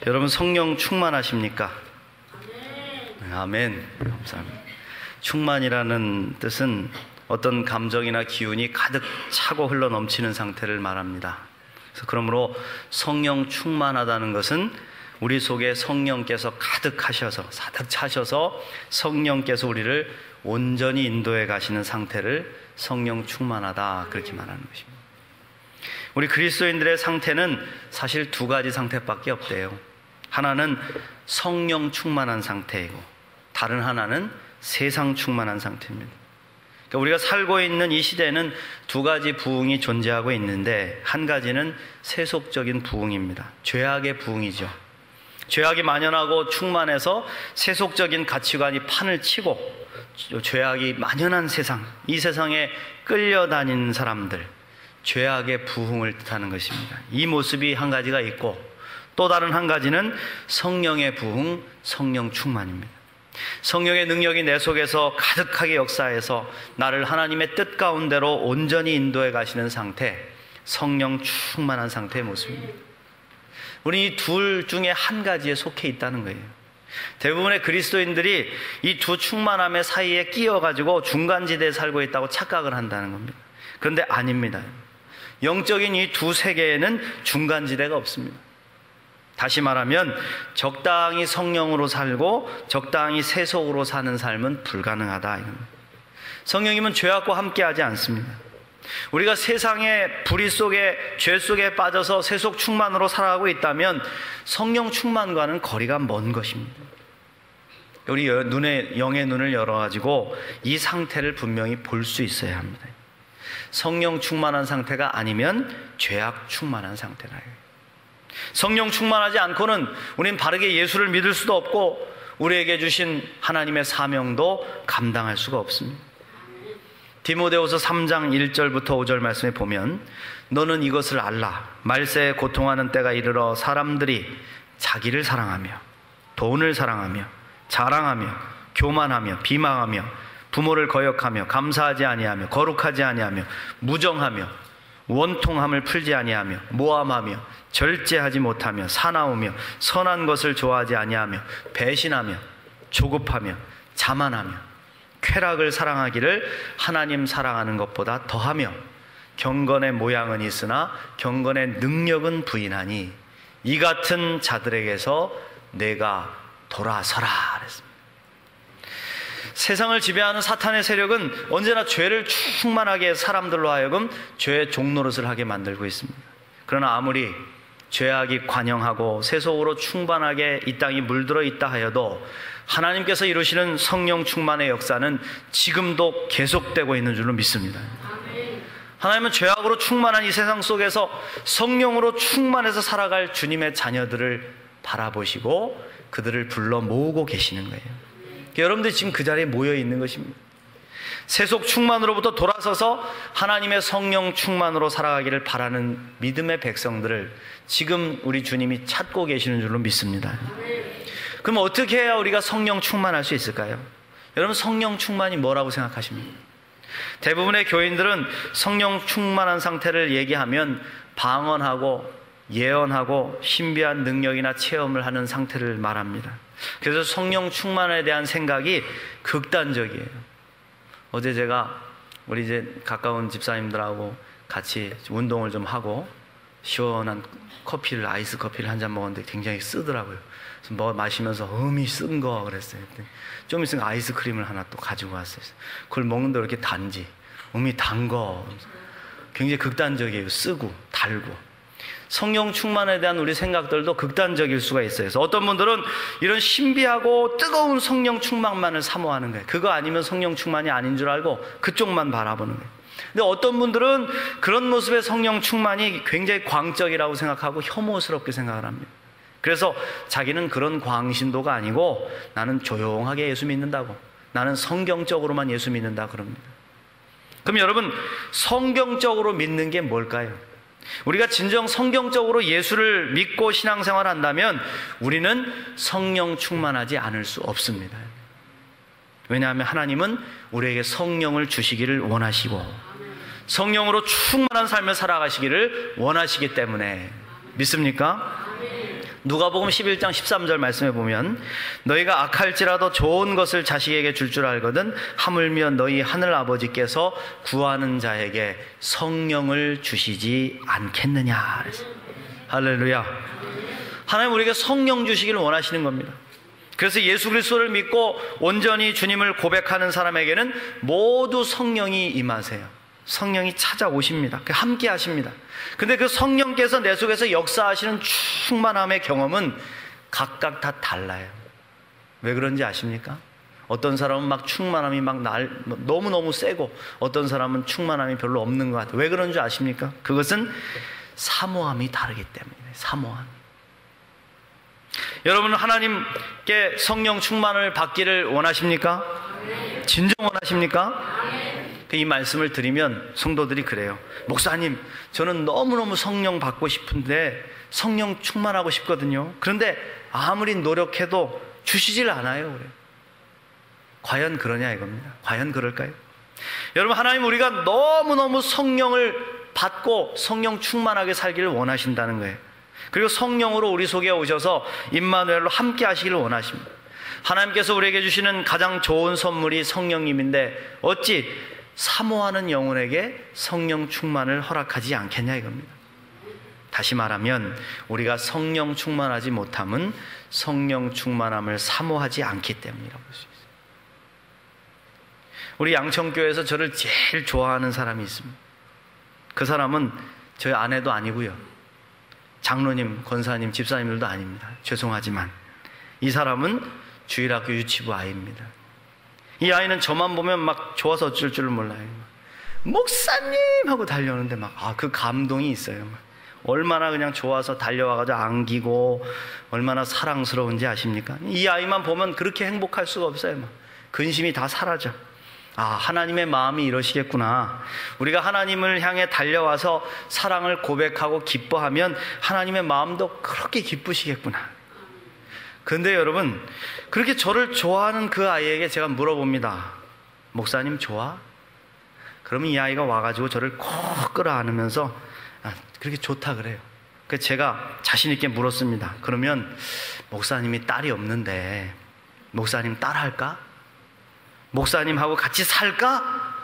여러분 성령 충만하십니까? 아멘. 감사합니다. 충만이라는 뜻은 어떤 감정이나 기운이 가득 차고 흘러 넘치는 상태를 말합니다. 그러므로 성령 충만하다는 것은 우리 속에 성령께서 가득 차셔서 성령께서 우리를 온전히 인도해 가시는 상태를 성령 충만하다, 그렇게 말하는 것입니다. 우리 그리스도인들의 상태는 사실 두 가지 상태밖에 없대요. 하나는 성령 충만한 상태이고 다른 하나는 세상 충만한 상태입니다. 그러니까 우리가 살고 있는 이 시대에는 두 가지 부흥이 존재하고 있는데, 한 가지는 세속적인 부흥입니다. 죄악의 부흥이죠. 죄악이 만연하고 충만해서 세속적인 가치관이 판을 치고 죄악이 만연한 세상, 이 세상에 끌려다니는 사람들, 죄악의 부흥을 뜻하는 것입니다. 이 모습이 한 가지가 있고, 또 다른 한 가지는 성령의 부흥, 성령 충만입니다. 성령의 능력이 내 속에서 가득하게 역사해서 나를 하나님의 뜻 가운데로 온전히 인도해 가시는 상태, 성령 충만한 상태의 모습입니다. 우리 이 둘 중에 한 가지에 속해 있다는 거예요. 대부분의 그리스도인들이 이 두 충만함의 사이에 끼어가지고 중간지대에 살고 있다고 착각을 한다는 겁니다. 그런데 아닙니다. 영적인 이 두 세계에는 중간지대가 없습니다. 다시 말하면 적당히 성령으로 살고 적당히 세속으로 사는 삶은 불가능하다, 이겁니다. 성령님은 죄악과 함께하지 않습니다. 우리가 세상의 불의 속에, 죄 속에 빠져서 세속 충만으로 살아가고 있다면 성령 충만과는 거리가 먼 것입니다. 우리 영의 눈을 열어가지고 이 상태를 분명히 볼 수 있어야 합니다. 성령 충만한 상태가 아니면 죄악 충만한 상태라. 성령 충만하지 않고는 우리는 바르게 예수를 믿을 수도 없고 우리에게 주신 하나님의 사명도 감당할 수가 없습니다. 디모데후서 3장 1절부터 5절 말씀에 보면, 너는 이것을 알라. 말세에 고통하는 때가 이르러 사람들이 자기를 사랑하며 돈을 사랑하며 자랑하며 교만하며 비방하며 부모를 거역하며 감사하지 아니하며 거룩하지 아니하며 무정하며 원통함을 풀지 아니하며 모함하며 절제하지 못하며 사나우며 선한 것을 좋아하지 아니하며 배신하며 조급하며 자만하며 쾌락을 사랑하기를 하나님 사랑하는 것보다 더하며 경건의 모양은 있으나 경건의 능력은 부인하니 이 같은 자들에게서 내가 돌아서라 그랬습니다. 세상을 지배하는 사탄의 세력은 언제나 죄를 충만하게 사람들로 하여금 죄의 종노릇을 하게 만들고 있습니다. 그러나 아무리 죄악이 관영하고 세속으로 충만하게 이 땅이 물들어 있다 하여도 하나님께서 이루시는 성령 충만의 역사는 지금도 계속되고 있는 줄로 믿습니다. 하나님은 죄악으로 충만한 이 세상 속에서 성령으로 충만해서 살아갈 주님의 자녀들을 바라보시고 그들을 불러 모으고 계시는 거예요. 여러분들이 지금 그 자리에 모여 있는 것입니다. 세속 충만으로부터 돌아서서 하나님의 성령 충만으로 살아가기를 바라는 믿음의 백성들을 지금 우리 주님이 찾고 계시는 줄로 믿습니다. 그럼 어떻게 해야 우리가 성령 충만할 수 있을까요? 여러분, 성령 충만이 뭐라고 생각하십니까? 대부분의 교인들은 성령 충만한 상태를 얘기하면 방언하고 예언하고 신비한 능력이나 체험을 하는 상태를 말합니다. 그래서 성령 충만에 대한 생각이 극단적이에요. 어제 제가 우리 이제 가까운 집사님들하고 같이 운동을 좀 하고 시원한 커피를, 아이스 커피를 한 잔 먹었는데 굉장히 쓰더라고요. 그래서 마시면서 음이 쓴 거 그랬어요. 좀 있으면 아이스크림을 하나 또 가지고 왔어요. 그걸 먹는데 왜 이렇게 단지? 음이 단 거. 굉장히 극단적이에요. 쓰고 달고. 성령 충만에 대한 우리 생각들도 극단적일 수가 있어요. 그래서 어떤 분들은 이런 신비하고 뜨거운 성령 충만만을 사모하는 거예요. 그거 아니면 성령 충만이 아닌 줄 알고 그쪽만 바라보는 거예요. 근데 어떤 분들은 그런 모습의 성령 충만이 굉장히 광적이라고 생각하고 혐오스럽게 생각을 합니다. 그래서 자기는 그런 광신도가 아니고 나는 조용하게 예수 믿는다고, 나는 성경적으로만 예수 믿는다 그럽니다. 그럼 여러분, 성경적으로 믿는 게 뭘까요? 우리가 진정 성경적으로 예수를 믿고 신앙생활을 한다면 우리는 성령 충만하지 않을 수 없습니다. 왜냐하면 하나님은 우리에게 성령을 주시기를 원하시고 성령으로 충만한 삶을 살아가시기를 원하시기 때문에. 믿습니까? 누가복음 11장 13절 말씀에 보면 너희가 악할지라도 좋은 것을 자식에게 줄 줄 알거든 하물며 너희 하늘 아버지께서 구하는 자에게 성령을 주시지 않겠느냐. 할렐루야. 하나님 우리에게 성령 주시기를 원하시는 겁니다. 그래서 예수 그리스도를 믿고 온전히 주님을 고백하는 사람에게는 모두 성령이 임하세요. 성령이 찾아오십니다. 함께 하십니다. 근데 그 성령께서 내 속에서 역사하시는 충만함의 경험은 각각 다 달라요. 왜 그런지 아십니까? 어떤 사람은 막 충만함이 너무너무 세고 어떤 사람은 충만함이 별로 없는 것 같아요. 왜 그런 줄 아십니까? 그것은 사모함이 다르기 때문이에요. 사모함. 여러분은 하나님께 성령 충만을 받기를 원하십니까? 진정 원하십니까? 이 말씀을 드리면 성도들이 그래요. 목사님, 저는 너무너무 성령 받고 싶은데 성령 충만하고 싶거든요. 그런데 아무리 노력해도 주시질 않아요. 그래요. 과연 그러냐 이겁니다. 과연 그럴까요? 여러분, 하나님 우리가 너무너무 성령을 받고 성령 충만하게 살기를 원하신다는 거예요. 그리고 성령으로 우리 속에 오셔서 임마누엘로 함께 하시기를 원하십니다. 하나님께서 우리에게 주시는 가장 좋은 선물이 성령님인데 어찌 사모하는 영혼에게 성령 충만을 허락하지 않겠냐 이겁니다. 다시 말하면 우리가 성령 충만하지 못함은 성령 충만함을 사모하지 않기 때문이라고 볼 수 있어요. 우리 양천교회에서 저를 제일 좋아하는 사람이 있습니다. 그 사람은 저희 아내도 아니고요, 장로님, 권사님, 집사님들도 아닙니다. 죄송하지만 이 사람은 주일학교 유치부 아이입니다. 이 아이는 저만 보면 막 좋아서 어쩔 줄 몰라요. 목사님 하고 달려오는데 그 감동이 있어요. 얼마나 그냥 좋아서 달려와가지고 안기고 얼마나 사랑스러운지 아십니까? 이 아이만 보면 그렇게 행복할 수가 없어요. 근심이 다 사라져. 하나님의 마음이 이러시겠구나. 우리가 하나님을 향해 달려와서 사랑을 고백하고 기뻐하면 하나님의 마음도 그렇게 기쁘시겠구나. 그런데 여러분, 그렇게 저를 좋아하는 그 아이에게 제가 물어봅니다. 목사님 좋아? 그러면 이 아이가 와가지고 저를 꼭 끌어안으면서 그렇게 좋다 그래요. 그래서 제가 자신 있게 물었습니다. 그러면 목사님이 딸이 없는데 목사님 딸할까? 목사님하고 같이 살까?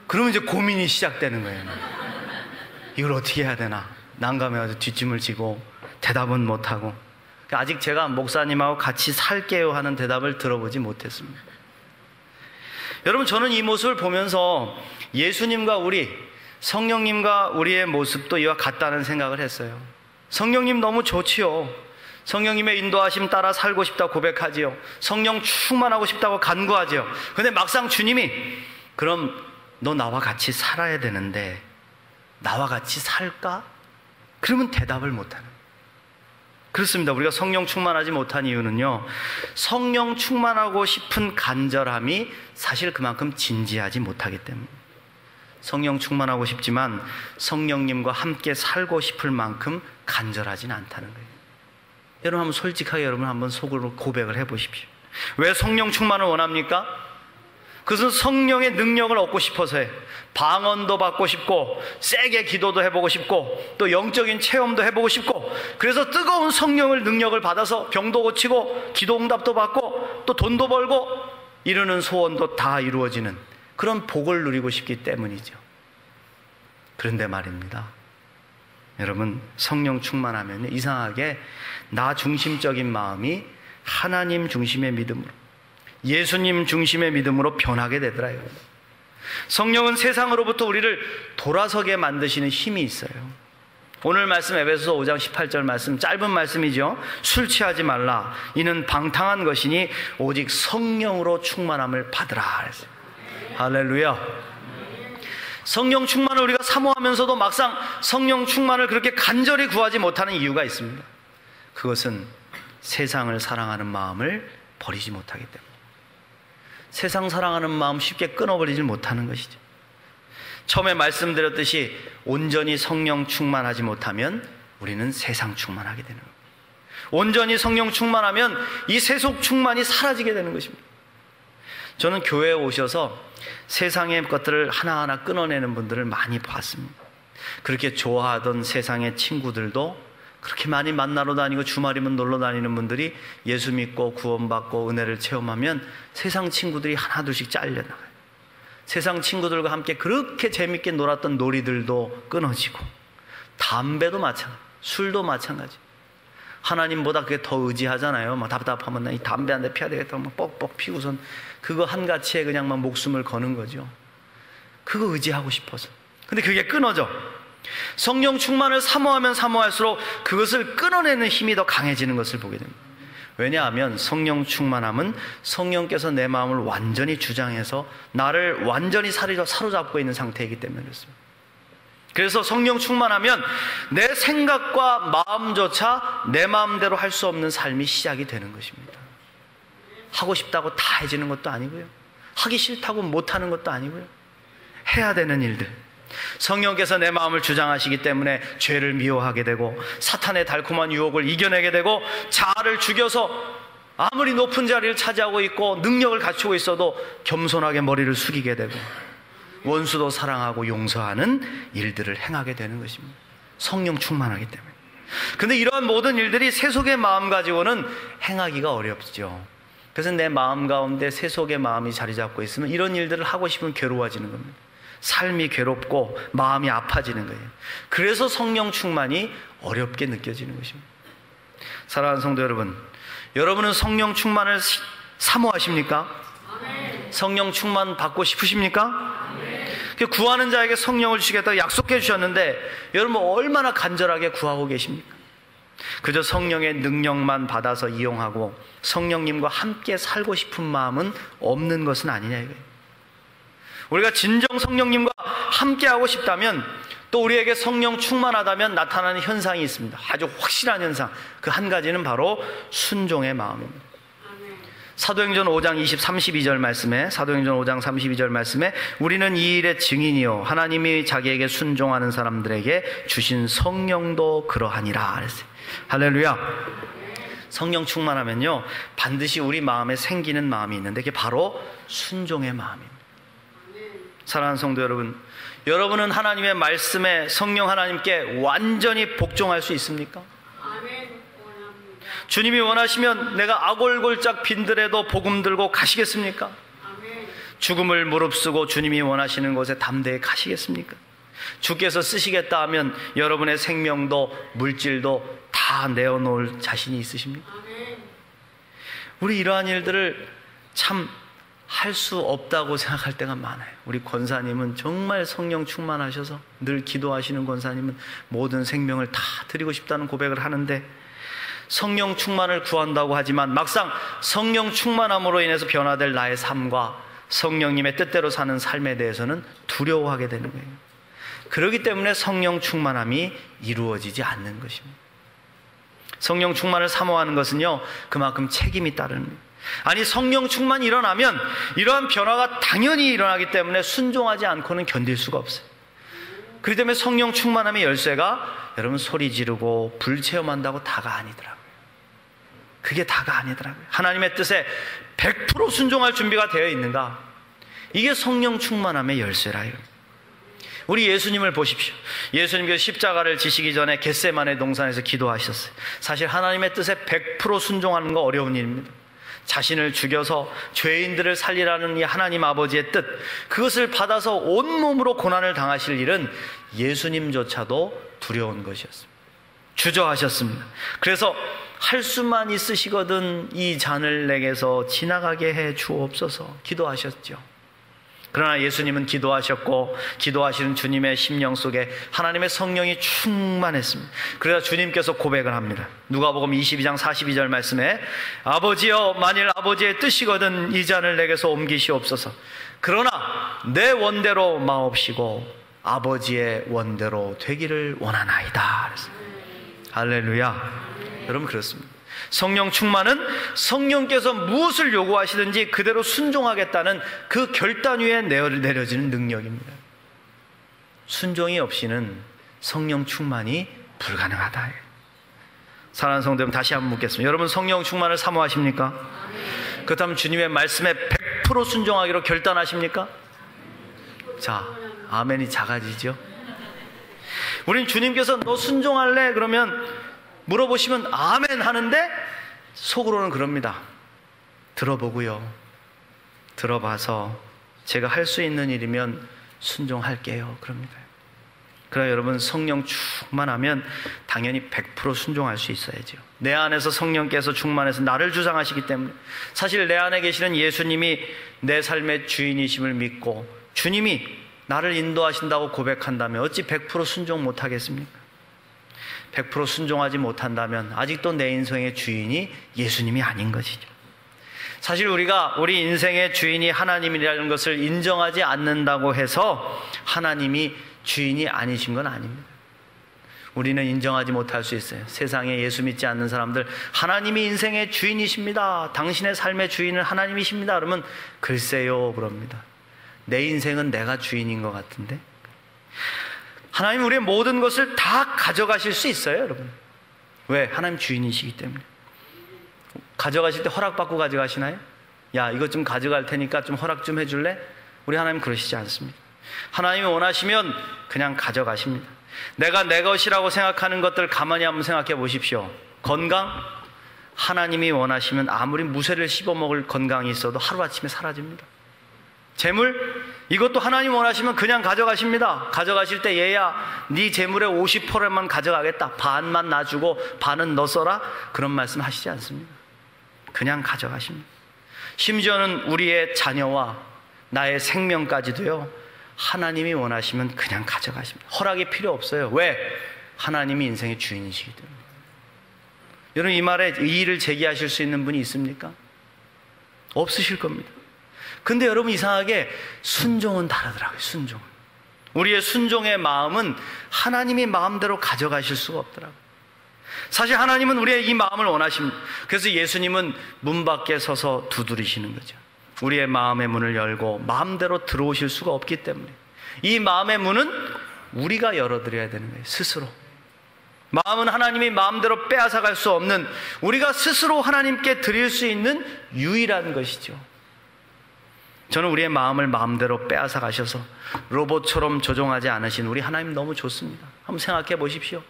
그러면 이제 고민이 시작되는 거예요. 이걸 어떻게 해야 되나? 난감해가지고 뒷짐을 지고 대답은 못하고, 아직 제가 목사님하고 같이 살게요 하는 대답을 들어보지 못했습니다. 여러분, 저는 이 모습을 보면서 예수님과 성령님과 우리의 모습도 이와 같다는 생각을 했어요. 성령님 너무 좋지요. 성령님의 인도하심 따라 살고 싶다고 고백하지요. 성령 충만하고 싶다고 간구하지요. 근데 막상 주님이 그럼 너 나와 같이 살아야 되는데 나와 같이 살까? 그러면 대답을 못하는 거예요. 그렇습니다. 우리가 성령 충만하지 못한 이유는요, 성령 충만하고 싶은 간절함이 사실 그만큼 진지하지 못하기 때문입니다. 성령 충만하고 싶지만 성령님과 함께 살고 싶을 만큼 간절하진 않다는 거예요. 여러분 한번 솔직하게 여러분 한번 속으로 고백을 해보십시오. 왜 성령 충만을 원합니까? 그것은 성령의 능력을 얻고 싶어서요. 방언도 받고 싶고 세게 기도도 해보고 싶고 또 영적인 체험도 해보고 싶고, 그래서 뜨거운 성령을 능력을 받아서 병도 고치고 기도응답도 받고 또 돈도 벌고 이루는 소원도 다 이루어지는 그런 복을 누리고 싶기 때문이죠. 그런데 말입니다, 여러분, 성령 충만하면 이상하게 나 중심적인 마음이 하나님 중심의 믿음으로, 예수님 중심의 믿음으로 변하게 되더라고요. 성령은 세상으로부터 우리를 돌아서게 만드시는 힘이 있어요. 오늘 말씀 에베소서 5장 18절 말씀, 짧은 말씀이죠. 술 취하지 말라. 이는 방탕한 것이니 오직 성령으로 충만함을 받으라. 할렐루야. 성령 충만을 우리가 사모하면서도 막상 성령 충만을 그렇게 간절히 구하지 못하는 이유가 있습니다. 그것은 세상을 사랑하는 마음을 버리지 못하기 때문에. 세상 사랑하는 마음 쉽게 끊어버리지 못하는 것이죠. 처음에 말씀드렸듯이 온전히 성령 충만하지 못하면 우리는 세상 충만하게 되는 겁니다. 온전히 성령 충만하면 이 세속 충만이 사라지게 되는 것입니다. 저는 교회에 오셔서 세상의 것들을 하나하나 끊어내는 분들을 많이 봤습니다. 그렇게 좋아하던 세상의 친구들도 그렇게 많이 만나러 다니고 주말이면 놀러 다니는 분들이 예수 믿고 구원받고 은혜를 체험하면 세상 친구들이 하나둘씩 잘려나가요. 세상 친구들과 함께 그렇게 재밌게 놀았던 놀이들도 끊어지고, 담배도 마찬가지, 술도 마찬가지. 하나님보다 그게 더 의지하잖아요. 막 답답하면 나 이 담배 한 대 피워야 되겠다 막 뻑뻑 피우선 그거 한 가치에 그냥 막 목숨을 거는 거죠. 그거 의지하고 싶어서. 근데 그게 끊어져. 성령 충만을 사모하면 사모할수록 그것을 끊어내는 힘이 더 강해지는 것을 보게 됩니다. 왜냐하면 성령 충만함은 성령께서 내 마음을 완전히 주장해서 나를 완전히 사로잡고 있는 상태이기 때문에 그렇습니다. 그래서 성령 충만하면 내 생각과 마음조차 내 마음대로 할 수 없는 삶이 시작이 되는 것입니다. 하고 싶다고 다 해지는 것도 아니고요, 하기 싫다고 못하는 것도 아니고요, 해야 되는 일들. 성령께서 내 마음을 주장하시기 때문에 죄를 미워하게 되고, 사탄의 달콤한 유혹을 이겨내게 되고, 자아를 죽여서 아무리 높은 자리를 차지하고 있고 능력을 갖추고 있어도 겸손하게 머리를 숙이게 되고, 원수도 사랑하고 용서하는 일들을 행하게 되는 것입니다. 성령 충만하기 때문에. 근데 이러한 모든 일들이 세속의 마음 가지고는 행하기가 어렵죠. 그래서 내 마음 가운데 세속의 마음이 자리 잡고 있으면 이런 일들을 하고 싶으면 괴로워지는 겁니다. 삶이 괴롭고 마음이 아파지는 거예요. 그래서 성령 충만이 어렵게 느껴지는 것입니다. 사랑하는 성도 여러분, 여러분은 성령 충만을 사모하십니까? 성령 충만 받고 싶으십니까? 구하는 자에게 성령을 주시겠다고 약속해 주셨는데 여러분 얼마나 간절하게 구하고 계십니까? 그저 성령의 능력만 받아서 이용하고 성령님과 함께 살고 싶은 마음은 없는 것은 아니냐 이거예요. 우리가 진정 성령님과 함께 하고 싶다면, 또 우리에게 성령 충만하다면 나타나는 현상이 있습니다. 아주 확실한 현상. 그 한 가지는 바로 순종의 마음입니다. 사도행전 5장 32절 말씀에, 사도행전 5장 32절 말씀에 우리는 이 일의 증인이요 하나님이 자기에게 순종하는 사람들에게 주신 성령도 그러하니라 그랬어요. 할렐루야. 성령 충만하면요 반드시 우리 마음에 생기는 마음이 있는데 그게 바로 순종의 마음입니다. 사랑하는 성도 여러분, 여러분은 하나님의 말씀에 성령 하나님께 완전히 복종할 수 있습니까? 주님이 원하시면 내가 아골골짝 빈들에도 복음 들고 가시겠습니까? 죽음을 무릅쓰고 주님이 원하시는 곳에 담대히 가시겠습니까? 주께서 쓰시겠다 하면 여러분의 생명도 물질도 다 내어놓을 자신이 있으십니까? 우리 이러한 일들을 참 할 수 없다고 생각할 때가 많아요. 우리 권사님은 정말 성령 충만하셔서 늘 기도하시는 권사님은 모든 생명을 다 드리고 싶다는 고백을 하는데, 성령 충만을 구한다고 하지만 막상 성령 충만함으로 인해서 변화될 나의 삶과 성령님의 뜻대로 사는 삶에 대해서는 두려워하게 되는 거예요. 그렇기 때문에 성령 충만함이 이루어지지 않는 것입니다. 성령 충만을 사모하는 것은요 그만큼 책임이 따르는 거예요. 아니, 성령 충만이 일어나면 이러한 변화가 당연히 일어나기 때문에 순종하지 않고는 견딜 수가 없어요. 그렇기 때문에 성령 충만함의 열쇠가 여러분 소리 지르고 불 체험한다고 다가 아니더라고요. 그게 다가 아니더라고요. 하나님의 뜻에 100% 순종할 준비가 되어 있는가? 이게 성령 충만함의 열쇠라요. 우리 예수님을 보십시오. 예수님께서 십자가를 지시기 전에 겟세마네 동산에서 기도하셨어요. 사실 하나님의 뜻에 100% 순종하는 거 어려운 일입니다. 자신을 죽여서 죄인들을 살리라는 이 하나님 아버지의 뜻, 그것을 받아서 온몸으로 고난을 당하실 일은 예수님조차도 두려운 것이었습니다. 주저하셨습니다. 그래서 할 수만 있으시거든 이 잔을 내게서 지나가게 해 주옵소서 기도하셨죠. 그러나 예수님은 기도하셨고, 기도하시는 주님의 심령 속에 하나님의 성령이 충만했습니다. 그래서 주님께서 고백을 합니다. 누가복음 22장 42절 말씀에 아버지여, 만일 아버지의 뜻이거든 이 잔을 내게서 옮기시옵소서. 그러나 내 원대로 마옵시고 아버지의 원대로 되기를 원하나이다. 할렐루야. 여러분 그렇습니다. 성령 충만은 성령께서 무엇을 요구하시든지 그대로 순종하겠다는 그 결단 위에 내려지는 능력입니다. 순종이 없이는 성령 충만이 불가능하다. 사랑하는 성도 여러분, 다시 한번 묻겠습니다. 여러분 성령 충만을 사모하십니까? 그렇다면 주님의 말씀에 100% 순종하기로 결단하십니까? 자, 아멘이 작아지죠. 우린 주님께서 너 순종할래? 그러면 물어보시면 아멘 하는데 속으로는 그럽니다. 들어보고요. 들어봐서 제가 할 수 있는 일이면 순종할게요. 그럽니다. 그러나 여러분, 성령 충만하면 당연히 100% 순종할 수 있어야죠. 내 안에서 성령께서 충만해서 나를 주장하시기 때문에, 사실 내 안에 계시는 예수님이 내 삶의 주인이심을 믿고 주님이 나를 인도하신다고 고백한다면 어찌 100% 순종 못하겠습니까? 100% 순종하지 못한다면 아직도 내 인생의 주인이 예수님이 아닌 것이죠. 사실 우리가 우리 인생의 주인이 하나님이라는 것을 인정하지 않는다고 해서 하나님이 주인이 아니신 건 아닙니다. 우리는 인정하지 못할 수 있어요. 세상에 예수 믿지 않는 사람들, 하나님이 인생의 주인이십니다, 당신의 삶의 주인은 하나님이십니다, 그러면 글쎄요 그럽니다. 내 인생은 내가 주인인 것 같은데. 하나님 우리의 모든 것을 다 가져가실 수 있어요, 여러분. 왜? 하나님 주인이시기 때문에. 가져가실 때 허락받고 가져가시나요? 야, 이것 좀 가져갈 테니까 좀 허락 좀 해줄래? 우리 하나님 그러시지 않습니다. 하나님이 원하시면 그냥 가져가십니다. 내가 내 것이라고 생각하는 것들 가만히 한번 생각해 보십시오. 건강? 하나님이 원하시면 아무리 무쇠를 씹어먹을 건강이 있어도 하루아침에 사라집니다. 재물? 이것도 하나님 원하시면 그냥 가져가십니다. 가져가실 때 얘야, 네 재물의 50%만 가져가겠다, 반만 놔주고 반은 너 써라, 그런 말씀 하시지 않습니다. 그냥 가져가십니다. 심지어는 우리의 자녀와 나의 생명까지도요, 하나님이 원하시면 그냥 가져가십니다. 허락이 필요 없어요. 왜? 하나님이 인생의 주인이시기 때문에. 여러분, 이 말에 이의를 제기하실 수 있는 분이 있습니까? 없으실 겁니다. 근데 여러분, 이상하게 순종은 다르더라고요. 순종은, 우리의 순종의 마음은 하나님이 마음대로 가져가실 수가 없더라고요. 사실 하나님은 우리의 이 마음을 원하십니다. 그래서 예수님은 문 밖에 서서 두드리시는 거죠. 우리의 마음의 문을 열고 마음대로 들어오실 수가 없기 때문에 이 마음의 문은 우리가 열어드려야 되는 거예요. 스스로. 마음은 하나님이 마음대로 빼앗아갈 수 없는, 우리가 스스로 하나님께 드릴 수 있는 유일한 것이죠. 저는 우리의 마음을 마음대로 빼앗아 가셔서 로봇처럼 조종하지 않으신 우리 하나님 너무 좋습니다. 한번 생각해 보십시오.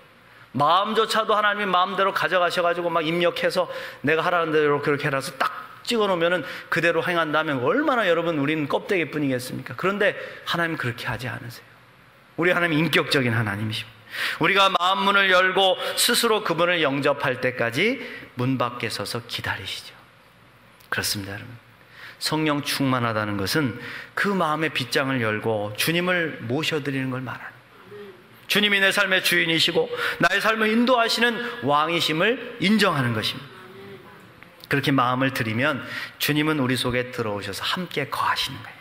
마음조차도 하나님이 마음대로 가져가셔가지고 막 입력해서 내가 하라는 대로 그렇게 해라서 딱 찍어놓으면 그대로 행한다면 얼마나 여러분 우리는 껍데기 뿐이겠습니까? 그런데 하나님 그렇게 하지 않으세요. 우리 하나님 인격적인 하나님이십니다. 우리가 마음 문을 열고 스스로 그분을 영접할 때까지 문 밖에 서서 기다리시죠. 그렇습니다, 여러분. 성령 충만하다는 것은 그 마음의 빗장을 열고 주님을 모셔드리는 걸 말하는, 주님이 내 삶의 주인이시고 나의 삶을 인도하시는 왕이심을 인정하는 것입니다. 그렇게 마음을 드리면 주님은 우리 속에 들어오셔서 함께 거하시는 거예요.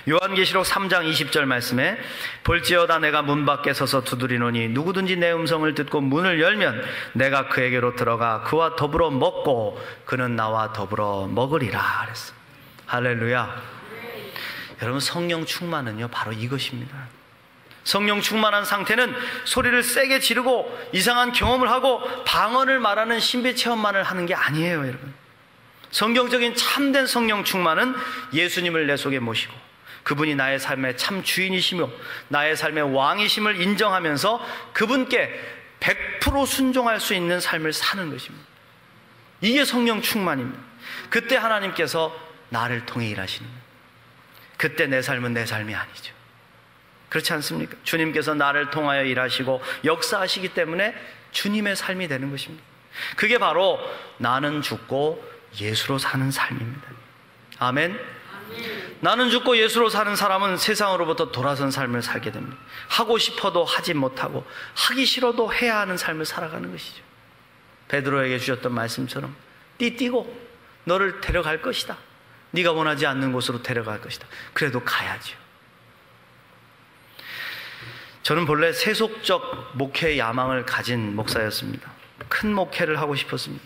요한계시록 3장 20절 말씀에 볼지어다 내가 문 밖에 서서 두드리노니 누구든지 내 음성을 듣고 문을 열면 내가 그에게로 들어가 그와 더불어 먹고 그는 나와 더불어 먹으리라 그랬어. 할렐루야. 여러분, 성령 충만은요 바로 이것입니다. 성령 충만한 상태는 소리를 세게 지르고 이상한 경험을 하고 방언을 말하는 신비 체험만을 하는 게 아니에요, 여러분. 성경적인 참된 성령 충만은 예수님을 내 속에 모시고 그분이 나의 삶의 참 주인이시며 나의 삶의 왕이심을 인정하면서 그분께 100% 순종할 수 있는 삶을 사는 것입니다. 이게 성령 충만입니다. 그때 하나님께서 나를 통해 일하시는 거예요. 그때 내 삶은 내 삶이 아니죠. 그렇지 않습니까? 주님께서 나를 통하여 일하시고 역사하시기 때문에 주님의 삶이 되는 것입니다. 그게 바로 나는 죽고 예수로 사는 삶입니다. 아멘. 나는 죽고 예수로 사는 사람은 세상으로부터 돌아선 삶을 살게 됩니다. 하고 싶어도 하지 못하고 하기 싫어도 해야 하는 삶을 살아가는 것이죠. 베드로에게 주셨던 말씀처럼 띠띠고 너를 데려갈 것이다. 네가 원하지 않는 곳으로 데려갈 것이다. 그래도 가야죠. 저는 본래 세속적 목회 야망을 가진 목사였습니다. 큰 목회를 하고 싶었습니다.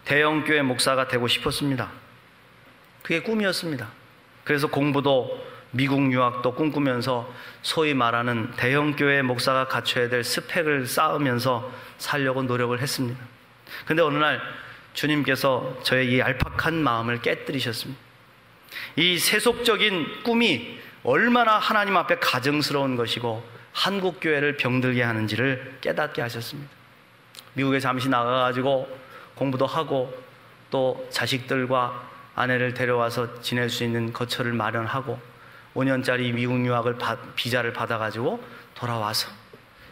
대형교회 목사가 되고 싶었습니다. 그게 꿈이었습니다. 그래서 공부도 미국 유학도 꿈꾸면서 소위 말하는 대형교회 목사가 갖춰야 될 스펙을 쌓으면서 살려고 노력을 했습니다. 그런데 어느 날 주님께서 저의 이 얄팍한 마음을 깨뜨리셨습니다. 이 세속적인 꿈이 얼마나 하나님 앞에 가증스러운 것이고 한국교회를 병들게 하는지를 깨닫게 하셨습니다. 미국에 잠시 나가가지고 공부도 하고 또 자식들과 아내를 데려와서 지낼 수 있는 거처를 마련하고 5년짜리 미국 유학을 비자를 받아가지고 돌아와서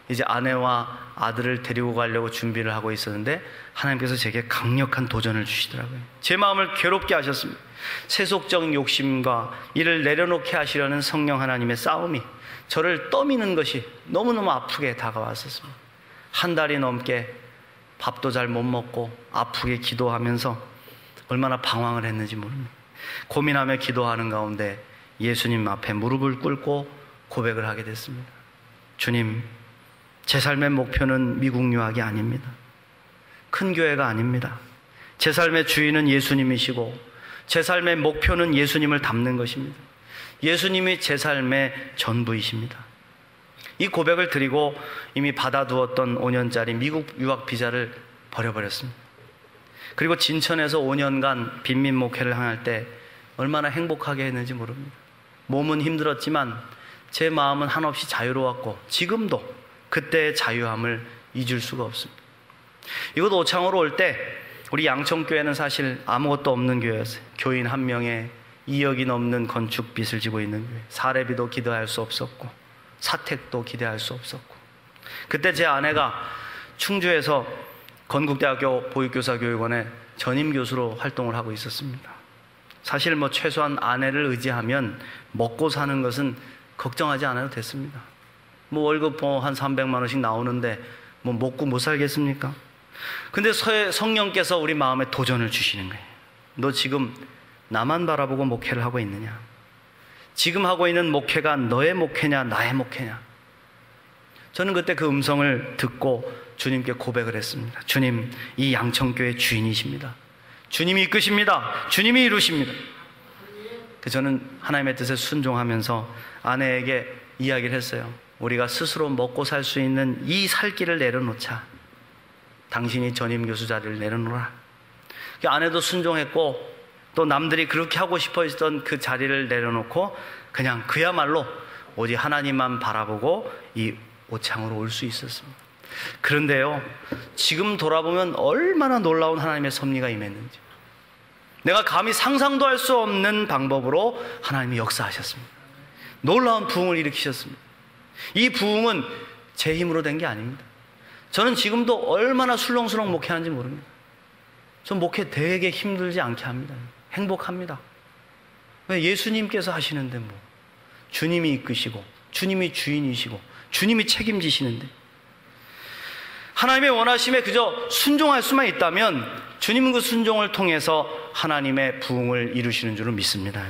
이제 아내와 아들을 데리고 가려고 준비를 하고 있었는데 하나님께서 제게 강력한 도전을 주시더라고요. 제 마음을 괴롭게 하셨습니다. 세속적인 욕심과 이를 내려놓게 하시려는 성령 하나님의 싸움이 저를 떠미는 것이 너무너무 아프게 다가왔었습니다. 한 달이 넘게 밥도 잘 못 먹고 아프게 기도하면서 얼마나 방황을 했는지 모릅니다. 고민하며 기도하는 가운데 예수님 앞에 무릎을 꿇고 고백을 하게 됐습니다. 주님, 제 삶의 목표는 미국 유학이 아닙니다. 큰 교회가 아닙니다. 제 삶의 주인은 예수님이시고 제 삶의 목표는 예수님을 닮는 것입니다. 예수님이 제 삶의 전부이십니다. 이 고백을 드리고 이미 받아두었던 5년짜리 미국 유학 비자를 버려버렸습니다. 그리고 진천에서 5년간 빈민 목회를 행할 때 얼마나 행복하게 했는지 모릅니다. 몸은 힘들었지만 제 마음은 한없이 자유로웠고 지금도 그때의 자유함을 잊을 수가 없습니다. 이곳 오창으로 올 때 우리 양천교회는 사실 아무것도 없는 교회였어요. 교인 한 명에 2억이 넘는 건축빚을 지고 있는 교회. 사례비도 기대할 수 없었고 사택도 기대할 수 없었고, 그때 제 아내가 충주에서 건국대학교 보육교사교육원에 전임교수로 활동을 하고 있었습니다. 사실 최소한 아내를 의지하면 먹고 사는 것은 걱정하지 않아도 됐습니다. 월급 한 300만 원씩 나오는데 먹고 못 살겠습니까? 근데 성령께서 우리 마음에 도전을 주시는 거예요. 너 지금 나만 바라보고 목회를 하고 있느냐? 지금 하고 있는 목회가 너의 목회냐 나의 목회냐? 저는 그때 그 음성을 듣고 주님께 고백을 했습니다. 주님, 이 양천교회 주인이십니다. 주님이 이끄십니다. 주님이 이루십니다. 저는 하나님의 뜻에 순종하면서 아내에게 이야기를 했어요. 우리가 스스로 먹고 살 수 있는 이 살 길을 내려놓자. 당신이 전임교수 자리를 내려놓으라. 아내도 순종했고 또 남들이 그렇게 하고 싶어 했던 그 자리를 내려놓고 그냥 그야말로 오직 하나님만 바라보고 이 오창으로 올 수 있었습니다. 그런데요, 지금 돌아보면 얼마나 놀라운 하나님의 섭리가 임했는지, 내가 감히 상상도 할 수 없는 방법으로 하나님이 역사하셨습니다. 놀라운 부흥을 일으키셨습니다. 이 부흥은 제 힘으로 된 게 아닙니다. 저는 지금도 얼마나 술렁술렁 목회하는지 모릅니다. 전 목회 되게 힘들지 않게 합니다. 행복합니다. 왜? 예수님께서 하시는데 주님이 이끄시고 주님이 주인이시고 주님이 책임지시는데, 하나님의 원하심에 그저 순종할 수만 있다면 주님은 그 순종을 통해서 하나님의 부흥을 이루시는 줄을 믿습니다.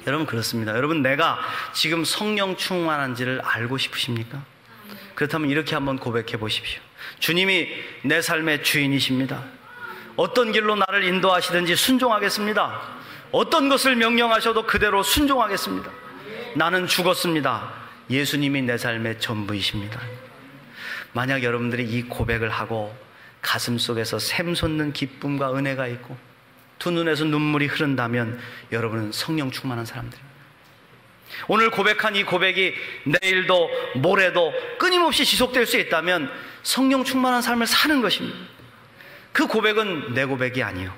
여러분, 그렇습니다. 여러분, 내가 지금 성령 충만한지를 알고 싶으십니까? 그렇다면 이렇게 한번 고백해 보십시오. 주님이 내 삶의 주인이십니다. 어떤 길로 나를 인도하시든지 순종하겠습니다. 어떤 것을 명령하셔도 그대로 순종하겠습니다. 나는 죽었습니다. 예수님이 내 삶의 전부이십니다. 만약 여러분들이 이 고백을 하고 가슴 속에서 샘솟는 기쁨과 은혜가 있고 두 눈에서 눈물이 흐른다면 여러분은 성령 충만한 사람들입니다. 오늘 고백한 이 고백이 내일도 모레도 끊임없이 지속될 수 있다면 성령 충만한 삶을 사는 것입니다. 그 고백은 내 고백이 아니요,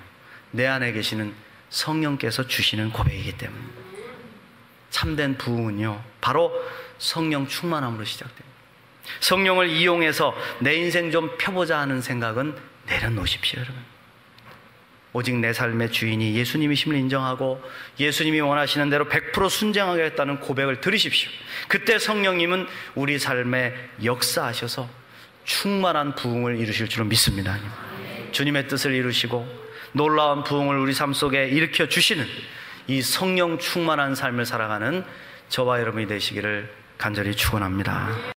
내 안에 계시는 성령께서 주시는 고백이기 때문입니다. 참된 부흥은요, 바로 성령 충만함으로 시작됩니다. 성령을 이용해서 내 인생 좀 펴보자 하는 생각은 내려놓으십시오, 여러분. 오직 내 삶의 주인이 예수님이심을 인정하고 예수님이 원하시는 대로 100% 순종하겠다는 고백을 들으십시오. 그때 성령님은 우리 삶에 역사하셔서 충만한 부흥을 이루실 줄로 믿습니다. 주님의 뜻을 이루시고 놀라운 부흥을 우리 삶 속에 일으켜 주시는 이 성령 충만한 삶을 살아가는 저와 여러분이 되시기를 간절히 축원합니다.